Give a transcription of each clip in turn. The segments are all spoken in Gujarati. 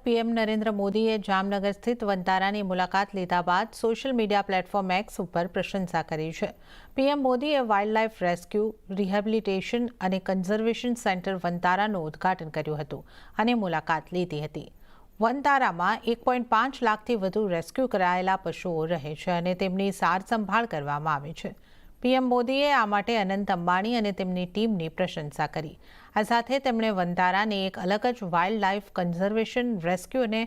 પીએમ નરેન્દ્ર મોદીએ જામનગર સ્થિત વનતારાની મુલાકાત લીધા બાદ સોશિયલ મીડિયા પ્લેટફોર્મ એક્સ ઉપર પ્રશંસા કરી છે. પીએમ મોદીએ વાઇલ્ડલાઇફ રેસ્ક્યુ, રિહેબિલિટેશન અને કન્ઝર્વેશન સેન્ટર વનતારાનું ઉદ્ઘાટન કર્યું હતું અને મુલાકાત લીધી હતી. વનતારામાં 1.5 લાખથી વધુ રેસ્ક્યુ કરાયેલા પશુઓ રહે છે અને તેમની સારસંભાળ કરવામાં આવે છે. પીએમ મોદીએ આ માટે અનંત અંબાણી અને તેમની ટીમની પ્રશંસા કરી. આ સાથે તેમણે વનતારાને એક અલગ જ વાઇલ્ડ લાઇફ કન્ઝર્વેશન, રેસ્ક્યુ અને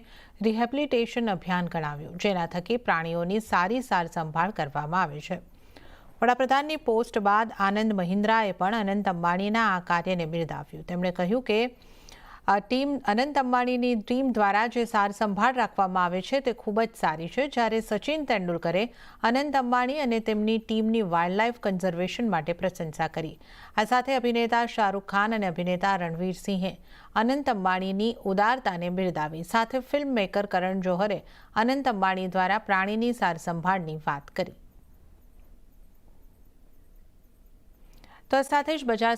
રિહેબિલિટેશન અભિયાન ગણાવ્યું, જેના થકી પ્રાણીઓની સારી સારસંભાળ કરવામાં આવે છે. વડાપ્રધાનની પોસ્ટ બાદ આનંદ મહિન્દ્રાએ પણ અનંત અંબાણીના આ કાર્યને બિરદાવ્યું. તેમણે કહ્યું કે અનંત અંબાણીની ટીમ દ્વારા જે સારસંભાળ રાખવામાં આવે છે તે ખૂબ જ સારી છે. જ્યારે સચિન તેંડુલકરે અનંત અંબાણી અને તેમની ટીમની વાઇલ્ડલાઇફ કન્ઝર્વેશન માટે પ્રશંસા કરી. આ સાથે અભિનેતા શાહરૂખ ખાન અને અભિનેતા રણવીર સિંહે અનંત અંબાણીની ઉદારતાને બિરદાવી. સાથે ફિલ્મ મેકર કરણ જોહરે અનંત અંબાણી દ્વારા પ્રાણીની સારસંભાળની વાત કરી. તો સાથે જ બજાર